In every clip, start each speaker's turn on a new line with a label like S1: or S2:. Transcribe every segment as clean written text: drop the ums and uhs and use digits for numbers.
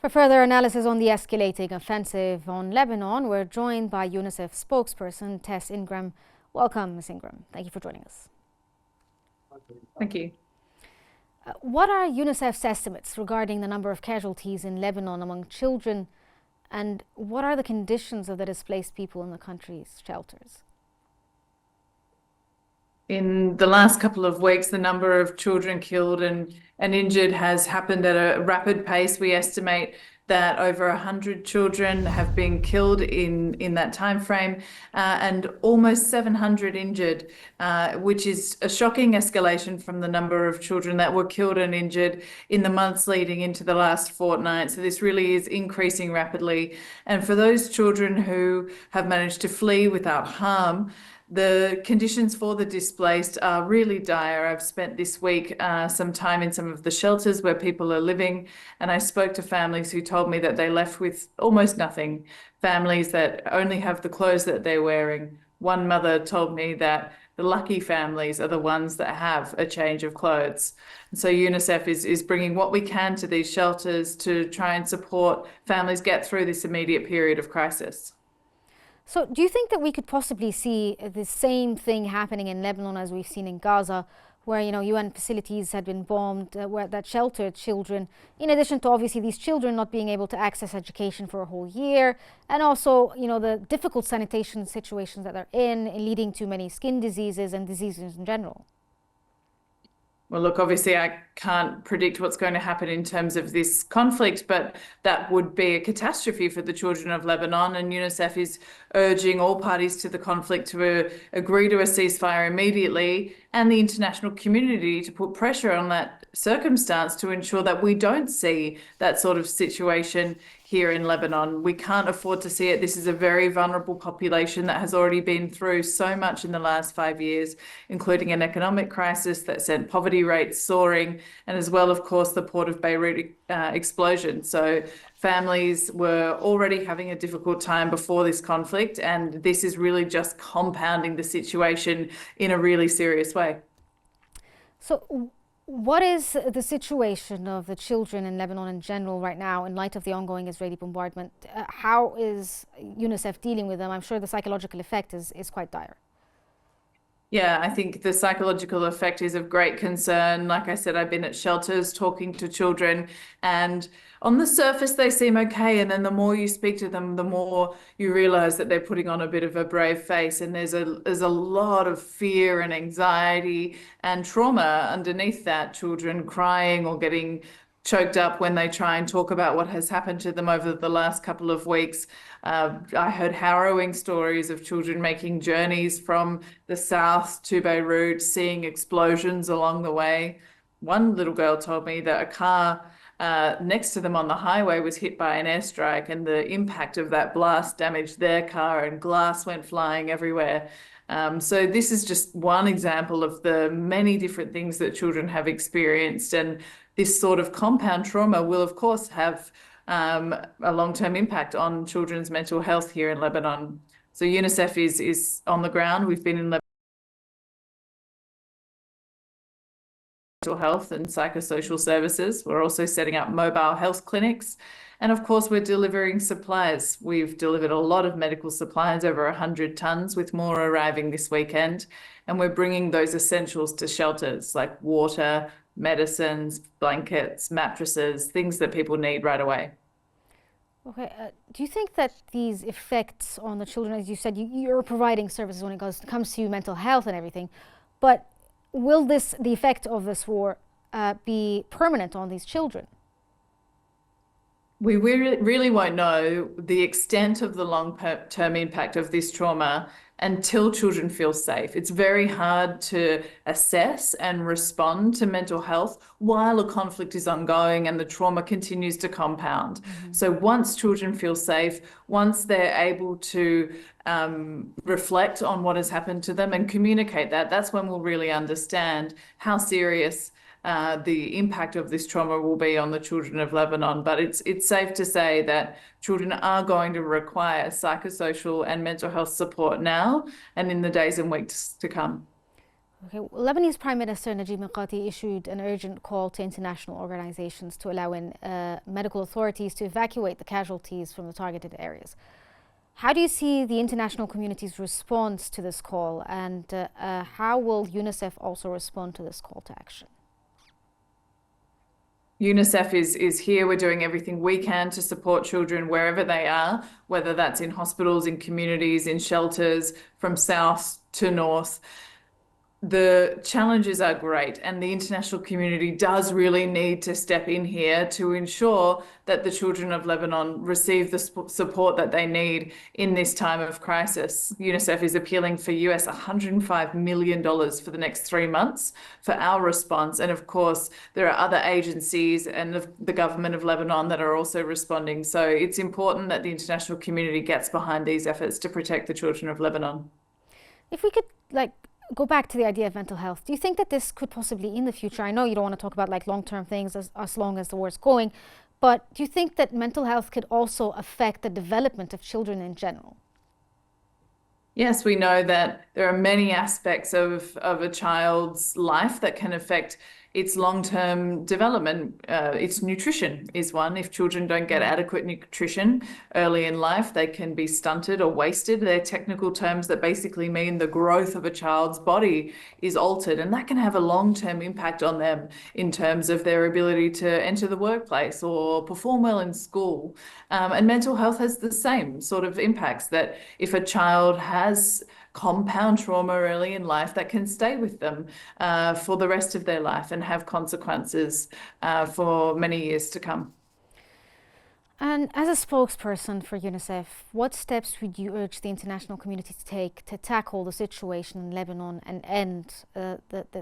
S1: For further analysis on the escalating offensive on Lebanon, we're joined by UNICEF spokesperson Tess Ingram. Welcome, Ms. Ingram. Thank you for joining us.
S2: Thank you.
S1: What are UNICEF's estimates regarding the number of casualties in Lebanon among children, and what are the conditions of the displaced people in the country's shelters?
S2: In the last couple of weeks, the number of children killed and injured has happened at a rapid pace. We estimate that over 100 children have been killed in that time frame, and almost 700 injured, which is a shocking escalation from the number of children that were killed and injured in the months leading into the last fortnight. So this really is increasing rapidly. And for those children who have managed to flee without harm, the conditions for the displaced are really dire. I've spent this week some time in some of the shelters where people are living, and I spoke to families who told me that they left with almost nothing, families that only have the clothes that they're wearing. One mother told me that the lucky families are the ones that have a change of clothes. And so UNICEF is bringing what we can to these shelters to try and support families get through this immediate period of crisis.
S1: So do you think that we could possibly see the same thing happening in Lebanon as we've seen in Gaza, where UN facilities had been bombed that sheltered children, in addition to obviously these children not being able to access education for a whole year, and also the difficult sanitation situations that they're in, leading to many skin diseases and diseases in general?
S2: Well, look, obviously I can't predict what's going to happen in terms of this conflict, but that would be a catastrophe for the children of Lebanon, and UNICEF is urging all parties to the conflict to agree to a ceasefire immediately, and the international community to put pressure on that circumstance to ensure that we don't see that sort of situation here in Lebanon. We can't afford to see it. This is a very vulnerable population that has already been through so much in the last 5 years, including an economic crisis that sent poverty rates soaring, and as well, of course, the Port of Beirut explosion. So families were already having a difficult time before this conflict, and this is really just compounding the situation in a really serious way.
S1: So what is the situation of the children in Lebanon in general right now in light of the ongoing Israeli bombardment? How is UNICEF dealing with them? I'm sure the psychological effect is quite dire.
S2: Yeah, I think the psychological effect is of great concern. Like I said, I've been at shelters talking to children, and on the surface they seem okay, and then the more you speak to them, the more you realize that they're putting on a bit of a brave face, and there's a lot of fear and anxiety and trauma underneath that. Children crying or getting choked up when they try and talk about what has happened to them over the last couple of weeks. I heard harrowing stories of children making journeys from the south to Beirut, seeing explosions along the way. One little girl told me that a car next to them on the highway was hit by an airstrike, and the impact of that blast damaged their car and glass went flying everywhere. So this is just one example of the many different things that children have experienced, and this sort of compound trauma will, of course, have a long-term impact on children's mental health here in Lebanon. So UNICEF is on the ground. We've been in Lebanon mental health and psychosocial services. We're also setting up mobile health clinics. And of course, we're delivering supplies. We've delivered a lot of medical supplies, over 100 tons, with more arriving this weekend. And we're bringing those essentials to shelters like water, medicines, blankets, mattresses, things that people need right away.
S1: Okay, do you think that these effects on the children, as you said, you're providing services when it comes to mental health and everything, but will the effect of this war be permanent on these children?
S2: We really won't know the extent of the long-term impact of this trauma until children feel safe. It's very hard to assess and respond to mental health while a conflict is ongoing and the trauma continues to compound. So once children feel safe, once they're able to reflect on what has happened to them and communicate that, that's when we'll really understand how serious the impact of this trauma will be on the children of Lebanon. But it's safe to say that children are going to require psychosocial and mental health support now and in the days and weeks to come.
S1: Okay, Lebanese Prime Minister Najib Mikati issued an urgent call to international organizations to allow in medical authorities to evacuate the casualties from the targeted areas. How do you see the international community's response to this call, and how will UNICEF also respond to this call to action?
S2: UNICEF is here. We're doing everything we can to support children wherever they are, whether that's in hospitals, in communities, in shelters, from south to north. The challenges are great, and the international community does really need to step in here to ensure that the children of Lebanon receive the support that they need in this time of crisis. UNICEF is appealing for US $105 million for the next 3 months for our response. And of course, there are other agencies and the government of Lebanon that are also responding. So it's important that the international community gets behind these efforts to protect the children of Lebanon.
S1: If we could go back to the idea of mental health, do you think that this could possibly in the future, I know you don't want to talk about long-term things as long as the war's going, but do you think that mental health could also affect the development of children in general?
S2: Yes, we know that there are many aspects of a child's life that can affect its long-term development. Its nutrition is one. If children don't get adequate nutrition early in life, they can be stunted or wasted. They're technical terms that basically mean the growth of a child's body is altered, and that can have a long-term impact on them in terms of their ability to enter the workplace or perform well in school. And mental health has the same sort of impacts, that if a child has compound trauma early in life, that can stay with them for the rest of their life and have consequences for many years to come.
S1: And as a spokesperson for UNICEF, what steps would you urge the international community to take to tackle the situation in Lebanon and end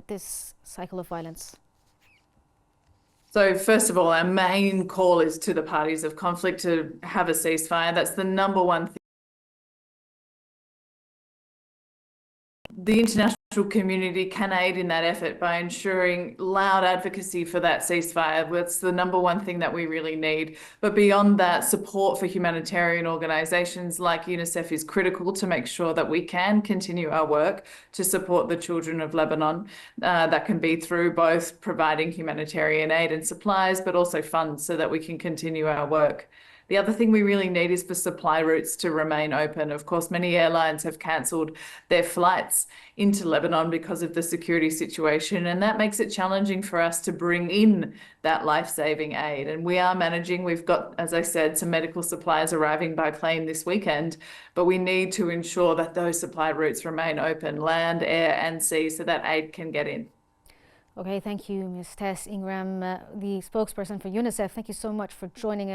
S1: this cycle of violence?
S2: So first of all, our main call is to the parties of conflict to have a ceasefire. That's the number one thing. The international community can aid in that effort by ensuring loud advocacy for that ceasefire. That's the number one thing that we really need. But beyond that, support for humanitarian organizations like UNICEF is critical to make sure that we can continue our work to support the children of Lebanon. That can be through both providing humanitarian aid and supplies, but also funds so that we can continue our work. The other thing we really need is for supply routes to remain open. Of course, many airlines have cancelled their flights into Lebanon because of the security situation, and that makes it challenging for us to bring in that life-saving aid. And we are managing. We've got, as I said, some medical supplies arriving by plane this weekend, but we need to ensure that those supply routes remain open, land, air, and sea, so that aid can get in.
S1: Okay, thank you, Ms. Tess Ingram, the spokesperson for UNICEF. Thank you so much for joining us.